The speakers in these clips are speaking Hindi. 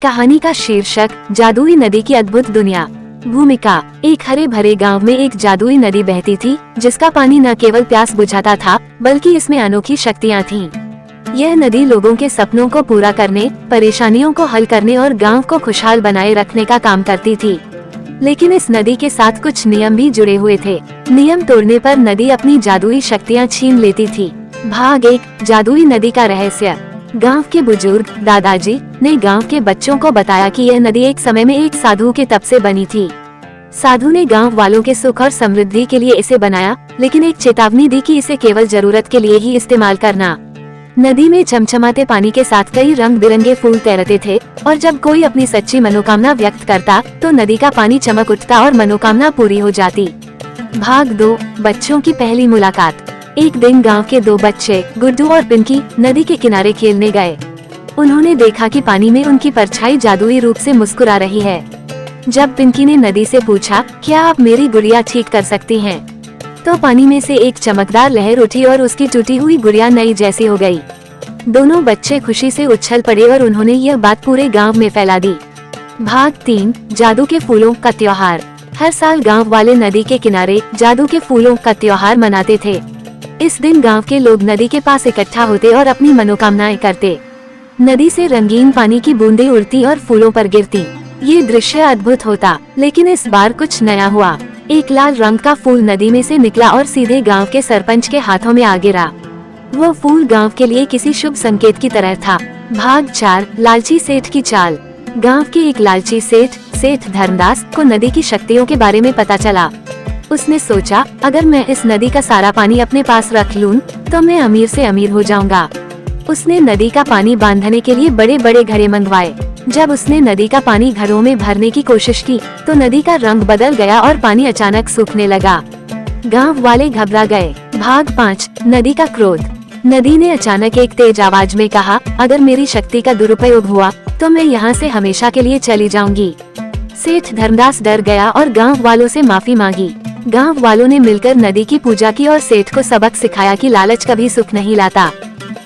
कहानी का शीर्षक जादुई नदी की अद्भुत दुनिया। भूमिका। एक हरे भरे गांव में एक जादुई नदी बहती थी, जिसका पानी न केवल प्यास बुझाता था, बल्कि इसमें अनोखी शक्तियां थीं। यह नदी लोगों के सपनों को पूरा करने, परेशानियों को हल करने और गांव को खुशहाल बनाए रखने का काम करती थी। लेकिन इस नदी के साथ कुछ नियम भी जुड़े हुए थे। नियम तोड़ने पर नदी अपनी जादुई शक्तियाँ छीन लेती थी। भाग 1, जादुई नदी का रहस्य। गांव के बुजुर्ग दादाजी ने गांव के बच्चों को बताया कि यह नदी एक समय में एक साधु के तप से बनी थी। साधु ने गांव वालों के सुख और समृद्धि के लिए इसे बनाया, लेकिन एक चेतावनी दी कि इसे केवल जरूरत के लिए ही इस्तेमाल करना। नदी में चमचमाते पानी के साथ कई रंग बिरंगे फूल तैरते थे, और जब कोई अपनी सच्ची मनोकामना व्यक्त करता तो नदी का पानी चमक उठता और मनोकामना पूरी हो जाती। भाग 2, बच्चों की पहली मुलाकात। एक दिन गांव के 2 बच्चे गुड्डू और पिंकी नदी के किनारे खेलने गए। उन्होंने देखा कि पानी में उनकी परछाई जादुई रूप से मुस्कुरा रही है। जब पिंकी ने नदी से पूछा, क्या आप मेरी गुड़िया ठीक कर सकती हैं? तो पानी में से एक चमकदार लहर उठी और उसकी टूटी हुई गुड़िया नई जैसी हो गई। दोनों बच्चे खुशी से उछल पड़े और उन्होंने यह बात पूरे गांव में फैला दी। भाग 3, जादू के फूलों का त्योहार। हर साल गांव वाले नदी के किनारे जादू के फूलों का त्योहार मनाते थे। इस दिन गांव के लोग नदी के पास इकट्ठा होते और अपनी मनोकामनाएं करते। नदी से रंगीन पानी की बूंदें उड़ती और फूलों पर गिरती। ये दृश्य अद्भुत होता, लेकिन इस बार कुछ नया हुआ। एक लाल रंग का फूल नदी में से निकला और सीधे गांव के सरपंच के हाथों में आ गिरा। वो फूल गांव के लिए किसी शुभ संकेत की तरह था। भाग 4, लालची सेठ की चाल। गांव के एक लालची सेठ धर्मदास को नदी की शक्तियों के बारे में पता चला। उसने सोचा, अगर मैं इस नदी का सारा पानी अपने पास रख लूं, तो मैं अमीर से अमीर हो जाऊंगा। उसने नदी का पानी बांधने के लिए बड़े बड़े घड़े मंगवाए। जब उसने नदी का पानी घरों में भरने की कोशिश की, तो नदी का रंग बदल गया और पानी अचानक सूखने लगा। गांव वाले घबरा गए। भाग 5, नदी का क्रोध। नदी ने अचानक एक तेज आवाज में कहा, अगर मेरी शक्ति का दुरुपयोग हुआ, तो मैं यहाँ से हमेशा के लिए चली जाऊंगी। सेठ धर्मदास डर गया और गांव वालों से माफी मांगी। गांव वालों ने मिलकर नदी की पूजा की और सेठ को सबक सिखाया कि लालच कभी सुख नहीं लाता।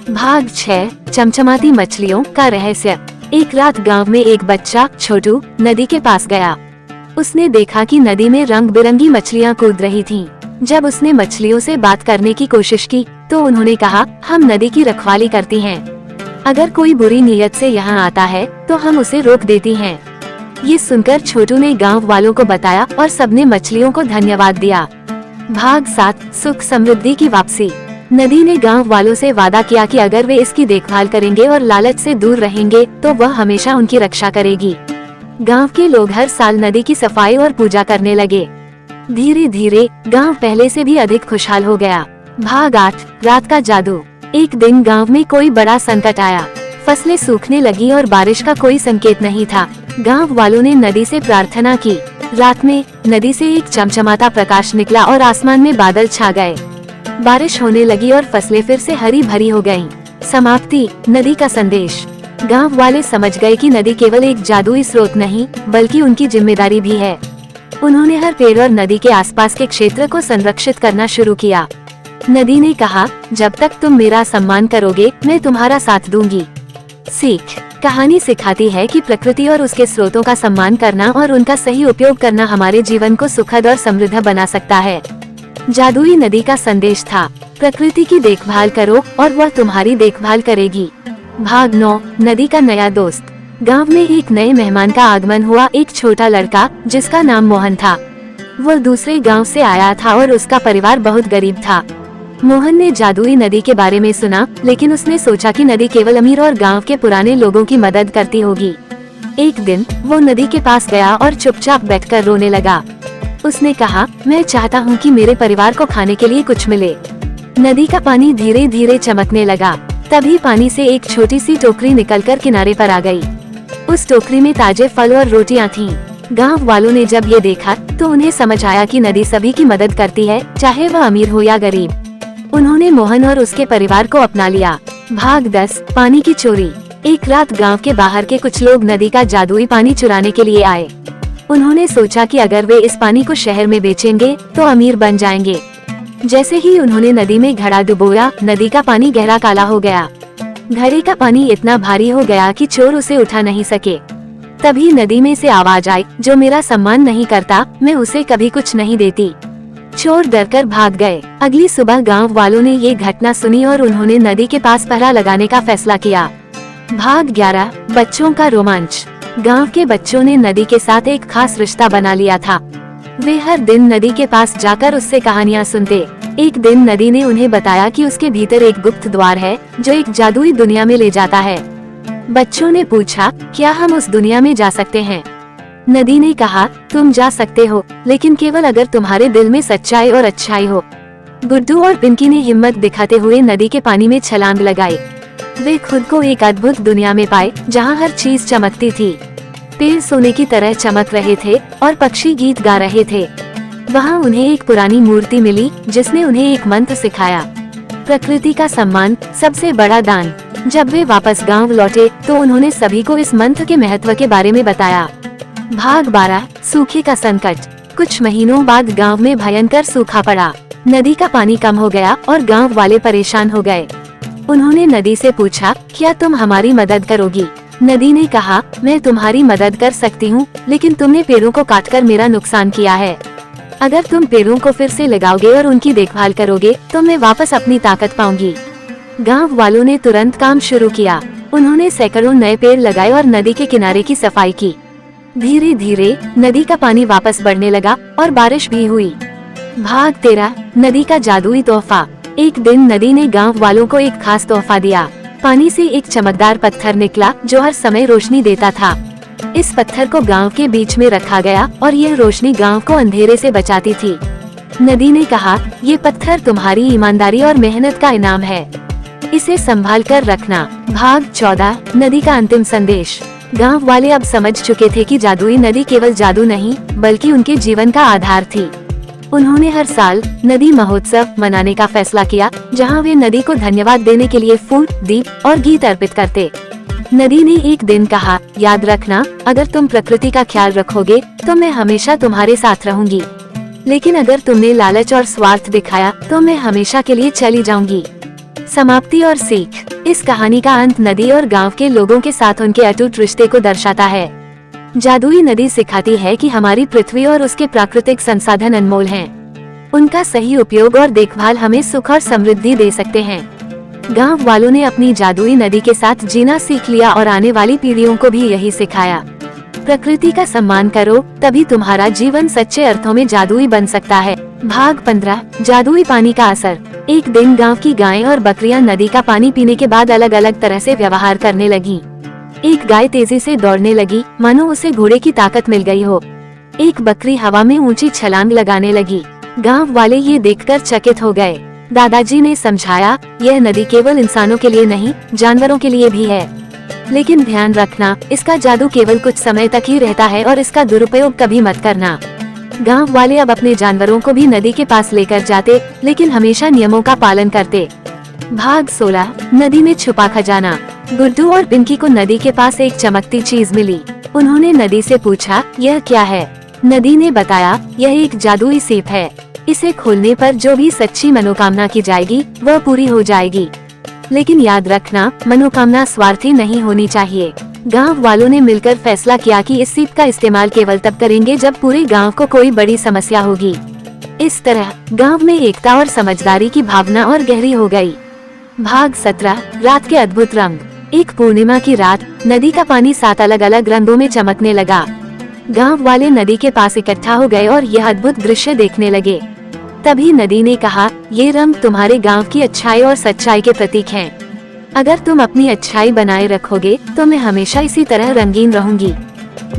भाग 6, चमचमाती मछलियों का रहस्य। एक रात गांव में एक बच्चा छोटू नदी के पास गया। उसने देखा कि नदी में रंग बिरंगी मछलियां कूद रही थीं। जब उसने मछलियों से बात करने की कोशिश की, तो उन्होंने कहा, हम नदी की रखवाली करती हैं। अगर कोई बुरी नीयत से यहाँ आता है, तो हम उसे रोक देती हैं। ये सुनकर छोटू ने गांव वालों को बताया और सबने मछलियों को धन्यवाद दिया। भाग 7, सुख समृद्धि की वापसी। नदी ने गांव वालों से वादा किया कि अगर वे इसकी देखभाल करेंगे और लालच से दूर रहेंगे, तो वह हमेशा उनकी रक्षा करेगी। गांव के लोग हर साल नदी की सफाई और पूजा करने लगे। धीरे धीरे गांव पहले से भी अधिक खुशहाल हो गया। भाग 8, रात का जादू। एक दिन गांव में कोई बड़ा संकट आया। फसलें सूखने लगी और बारिश का कोई संकेत नहीं था। गांव वालों ने नदी से प्रार्थना की। रात में नदी से एक चमचमाता प्रकाश निकला और आसमान में बादल छा गए। बारिश होने लगी और फसलें फिर से हरी भरी हो गईं। समाप्ति, नदी का संदेश। गांव वाले समझ गए कि नदी केवल एक जादुई स्रोत नहीं, बल्कि उनकी जिम्मेदारी भी है। उन्होंने हर पेड़ और नदी के आसपास के क्षेत्र को संरक्षित करना शुरू किया। नदी ने कहा, जब तक तुम मेरा सम्मान करोगे, मैं तुम्हारा साथ दूंगी। सीख। कहानी सिखाती है कि प्रकृति और उसके स्रोतों का सम्मान करना और उनका सही उपयोग करना हमारे जीवन को सुखद और समृद्ध बना सकता है। जादुई नदी का संदेश था, प्रकृति की देखभाल करो और वह तुम्हारी देखभाल करेगी। भाग 9, नदी का नया दोस्त। गांव में एक नए मेहमान का आगमन हुआ। एक छोटा लड़का जिसका नाम मोहन था। वह दूसरे गांव से आया था और उसका परिवार बहुत गरीब था। मोहन ने जादुई नदी के बारे में सुना, लेकिन उसने सोचा कि नदी केवल अमीर और गांव के पुराने लोगों की मदद करती होगी। एक दिन वो नदी के पास गया और चुपचाप बैठकर रोने लगा। उसने कहा, मैं चाहता हूँ कि मेरे परिवार को खाने के लिए कुछ मिले। नदी का पानी धीरे धीरे चमकने लगा। तभी पानी से एक छोटी सी टोकरी निकलकर किनारे पर आ गई। उस टोकरी में ताजे फल और रोटियां थीं। गांव वालों ने जब ये देखा, तो उन्हें समझ आया कि नदी सभी की मदद करती है, चाहे वह अमीर हो या गरीब। उन्होंने मोहन और उसके परिवार को अपना लिया। भाग 10, पानी की चोरी। एक रात गांव के बाहर के कुछ लोग नदी का जादुई पानी चुराने के लिए आए। उन्होंने सोचा कि अगर वे इस पानी को शहर में बेचेंगे, तो अमीर बन जाएंगे। जैसे ही उन्होंने नदी में घड़ा डुबोया, नदी का पानी गहरा काला हो गया। घड़े का पानी इतना भारी हो गया कि चोर उसे उठा नहीं सके। तभी नदी में से आवाज आई, जो मेरा सम्मान नहीं करता मैं उसे कभी कुछ नहीं देती। चोर डरकर भाग गए। अगली सुबह गांव वालों ने ये घटना सुनी और उन्होंने नदी के पास पहरा लगाने का फैसला किया। भाग 11 बच्चों का रोमांच। गांव के बच्चों ने नदी के साथ एक खास रिश्ता बना लिया था। वे हर दिन नदी के पास जाकर उससे कहानियां सुनते। एक दिन नदी ने उन्हें बताया कि उसके भीतर एक गुप्त द्वार है जो एक जादुई दुनिया में ले जाता है। बच्चों ने पूछा, क्या हम उस दुनिया में जा सकते हैं? नदी ने कहा, तुम जा सकते हो, लेकिन केवल अगर तुम्हारे दिल में सच्चाई और अच्छाई हो। गुड्डू और पिंकी ने हिम्मत दिखाते हुए नदी के पानी में छलांग लगाई। वे खुद को एक अद्भुत दुनिया में पाए जहां हर चीज चमकती थी। पेड़ सोने की तरह चमक रहे थे और पक्षी गीत गा रहे थे। वहां उन्हें एक पुरानी मूर्ति मिली जिसने उन्हें एक मंत्र सिखाया, प्रकृति का सम्मान सबसे बड़ा दान। जब वे वापस गांव लौटे तो उन्होंने सभी को इस मंत्र के महत्व के बारे में बताया। भाग 12 सूखे का संकट। कुछ महीनों बाद गांव में भयंकर सूखा पड़ा। नदी का पानी कम हो गया और गांव वाले परेशान हो गए। उन्होंने नदी से पूछा, क्या तुम हमारी मदद करोगी? नदी ने कहा, मैं तुम्हारी मदद कर सकती हूँ, लेकिन तुमने पेड़ों को काटकर मेरा नुकसान किया है। अगर तुम पेड़ों को फिर से लगाओगे और उनकी देखभाल करोगे तो मैं वापस अपनी ताकत पाऊंगी। गांव वालों ने तुरंत काम शुरू किया। उन्होंने सैकड़ों नए पेड़ लगाए और नदी के किनारे की सफाई की। धीरे धीरे नदी का पानी वापस बढ़ने लगा और बारिश भी हुई। भाग 13 नदी का जादुई तोहफा। एक दिन नदी ने गांव वालों को एक खास तोहफा दिया। पानी से एक चमकदार पत्थर निकला जो हर समय रोशनी देता था। इस पत्थर को गांव के बीच में रखा गया और यह रोशनी गांव को अंधेरे से बचाती थी। नदी ने कहा, ये पत्थर तुम्हारी ईमानदारी और मेहनत का इनाम है, इसे संभाल कर रखना। भाग 14 नदी का अंतिम संदेश। गांव वाले अब समझ चुके थे कि जादुई नदी केवल जादू नहीं बल्कि उनके जीवन का आधार थी। उन्होंने हर साल नदी महोत्सव मनाने का फैसला किया, जहां वे नदी को धन्यवाद देने के लिए फूल, दीप और गीत अर्पित करते। नदी ने एक दिन कहा, याद रखना, अगर तुम प्रकृति का ख्याल रखोगे तो मैं हमेशा तुम्हारे साथ रहूंगी, लेकिन अगर तुमने लालच और स्वार्थ दिखाया तो मैं हमेशा के लिए चली जाऊंगी। समाप्ति और सीख। इस कहानी का अंत नदी और गांव के लोगों के साथ उनके अटूट रिश्ते को दर्शाता है। जादुई नदी सिखाती है कि हमारी पृथ्वी और उसके प्राकृतिक संसाधन अनमोल हैं। उनका सही उपयोग और देखभाल हमें सुख और समृद्धि दे सकते हैं। गांव वालों ने अपनी जादुई नदी के साथ जीना सीख लिया और आने वाली पीढ़ियों को भी यही सिखाया। प्रकृति का सम्मान करो, तभी तुम्हारा जीवन सच्चे अर्थों में जादुई बन सकता है। भाग 15 जादुई पानी का असर। एक दिन गांव की गायें और बकरियां नदी का पानी पीने के बाद अलग अलग तरह से व्यवहार करने लगीं। एक गाय तेजी से दौड़ने लगी, मानो उसे घोड़े की ताकत मिल गई हो। एक बकरी हवा में ऊंची छलांग लगाने लगी। गांव वाले ये देखकर चकित हो गए। दादाजी ने समझाया, यह नदी केवल इंसानों के लिए नहीं, जानवरों के लिए भी है। लेकिन ध्यान रखना, इसका जादू केवल कुछ समय तक ही रहता है और इसका दुरुपयोग कभी मत करना। गांव वाले अब अपने जानवरों को भी नदी के पास लेकर जाते, लेकिन हमेशा नियमों का पालन करते। भाग 16 नदी में छुपा खजाना। गुड्डू और पिंकी को नदी के पास एक चमकती चीज मिली। उन्होंने नदी से पूछा, यह क्या है? नदी ने बताया, यह एक जादुई सीप है। इसे खोलने पर जो भी सच्ची मनोकामना की जाएगी वह पूरी हो जाएगी। लेकिन याद रखना, मनोकामना स्वार्थी नहीं होनी चाहिए। गांव वालों ने मिलकर फैसला किया कि इस सीप का इस्तेमाल केवल तब करेंगे जब पूरे गांव को कोई बड़ी समस्या होगी। इस तरह गांव में एकता और समझदारी की भावना और गहरी हो गई। भाग 17 रात के अद्भुत रंग। एक पूर्णिमा की रात नदी का पानी 7 अलग अलग रंगों में चमकने लगा। गांव वाले नदी के पास इकट्ठा हो गए और यह अद्भुत दृश्य देखने लगे। तभी नदी ने कहा, ये रंग तुम्हारे गांव की अच्छाई और सच्चाई के प्रतीक हैं। अगर तुम अपनी अच्छाई बनाए रखोगे तो मैं हमेशा इसी तरह रंगीन रहूंगी।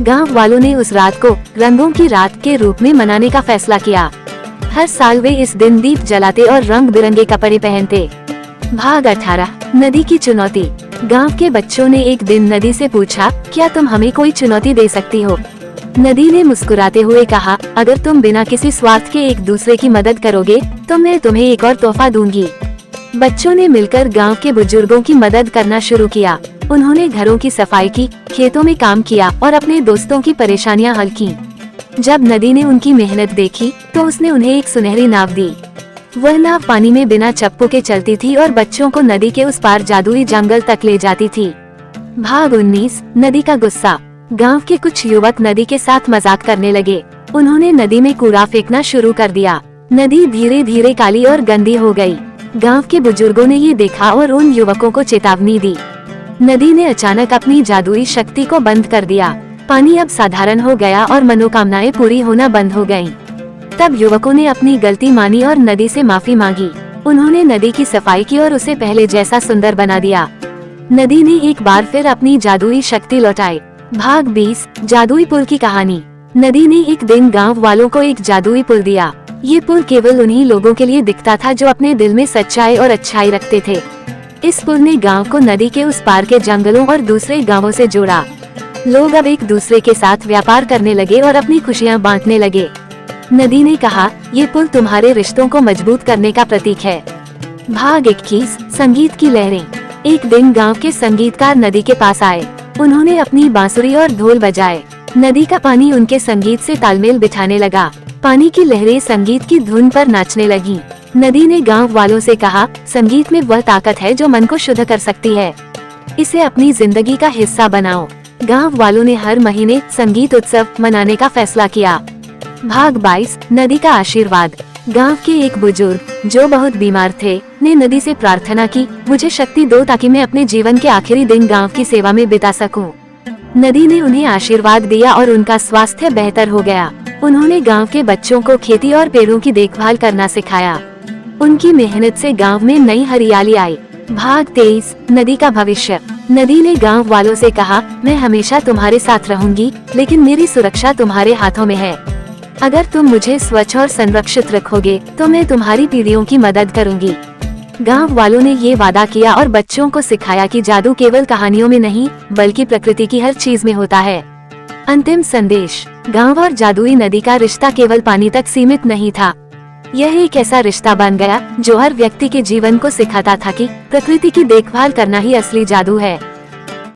गांव वालों ने उस रात को रंगों की रात के रूप में मनाने का फैसला किया। हर साल वे इस दिन दीप जलाते और रंग बिरंगे कपड़े पहनते। भाग 18 नदी की चुनौती। गांव के बच्चों ने एक दिन नदी से पूछा, क्या तुम हमें कोई चुनौती दे सकती हो? नदी ने मुस्कुराते हुए कहा, अगर तुम बिना किसी स्वार्थ के एक दूसरे की मदद करोगे तो मैं तुम्हें एक और तोहफा दूंगी। बच्चों ने मिलकर गांव के बुजुर्गों की मदद करना शुरू किया। उन्होंने घरों की सफाई की, खेतों में काम किया और अपने दोस्तों की परेशानियां हल की। जब नदी ने उनकी मेहनत देखी तो उसने उन्हें एक सुनहरी नाव दी। वह नाव पानी में बिना चप्पू के चलती थी और बच्चों को नदी के उस पार जादुई जंगल तक ले जाती थी। भाग 19 नदी का गुस्सा। गांव के कुछ युवक नदी के साथ मजाक करने लगे। उन्होंने नदी में कूड़ा फेंकना शुरू कर दिया। नदी धीरे धीरे काली और गंदी हो गई। गांव के बुजुर्गों ने ये देखा और उन युवकों को चेतावनी दी। नदी ने अचानक अपनी जादुई शक्ति को बंद कर दिया। पानी अब साधारण हो गया और मनोकामनाएं पूरी होना बंद हो गईं। तब युवकों ने अपनी गलती मानी और नदी से माफी मांगी। उन्होंने नदी की सफाई की और उसे पहले जैसा सुंदर बना दिया। नदी ने एक बार फिर अपनी जादुई शक्ति लौटाई। भाग 20 जादुई पुल की कहानी। नदी ने एक दिन गांव वालों को एक जादुई पुल दिया। ये पुल केवल उन्हीं लोगों के लिए दिखता था जो अपने दिल में सच्चाई और अच्छाई रखते थे। इस पुल ने गांव को नदी के उस पार के जंगलों और दूसरे गांवों से जोड़ा। लोग अब एक दूसरे के साथ व्यापार करने लगे और अपनी खुशियां बांटने लगे। नदी ने कहा, ये पुल तुम्हारे रिश्तों को मजबूत करने का प्रतीक है। भाग 21 संगीत की लहरें। एक दिन गांव के संगीतकार नदी के पास आए। उन्होंने अपनी बांसुरी और ढोल बजाए। नदी का पानी उनके संगीत से तालमेल बिठाने लगा। पानी की लहरें संगीत की धुन पर नाचने लगी। नदी ने गांव वालों से कहा, संगीत में वह ताकत है जो मन को शुद्ध कर सकती है। इसे अपनी जिंदगी का हिस्सा बनाओ। गांव वालों ने हर महीने संगीत उत्सव मनाने का फैसला किया। भाग 22 नदी का आशीर्वाद। गांव के एक बुजुर्ग जो बहुत बीमार थे ने नदी से प्रार्थना की, मुझे शक्ति दो ताकि मैं अपने जीवन के आखिरी दिन गांव की सेवा में बिता सकूं। नदी ने उन्हें आशीर्वाद दिया और उनका स्वास्थ्य बेहतर हो गया। उन्होंने गांव के बच्चों को खेती और पेड़ों की देखभाल करना सिखाया। उनकी मेहनत से गांव में नई हरियाली आई। भाग 23 नदी का भविष्य। नदी ने गांव वालों से कहा, मैं हमेशा तुम्हारे साथ रहूंगी, लेकिन मेरी सुरक्षा तुम्हारे हाथों में है। अगर तुम मुझे स्वच्छ और संरक्षित रखोगे तो मैं तुम्हारी पीढ़ियों की मदद करूंगी। गांव वालों ने ये वादा किया और बच्चों को सिखाया कि जादू केवल कहानियों में नहीं बल्कि प्रकृति की हर चीज में होता है। अंतिम संदेश। गांव और जादुई नदी का रिश्ता केवल पानी तक सीमित नहीं था। यह एक ऐसा रिश्ता बन गया जो हर व्यक्ति के जीवन को सिखाता था कि प्रकृति की देखभाल करना ही असली जादू है।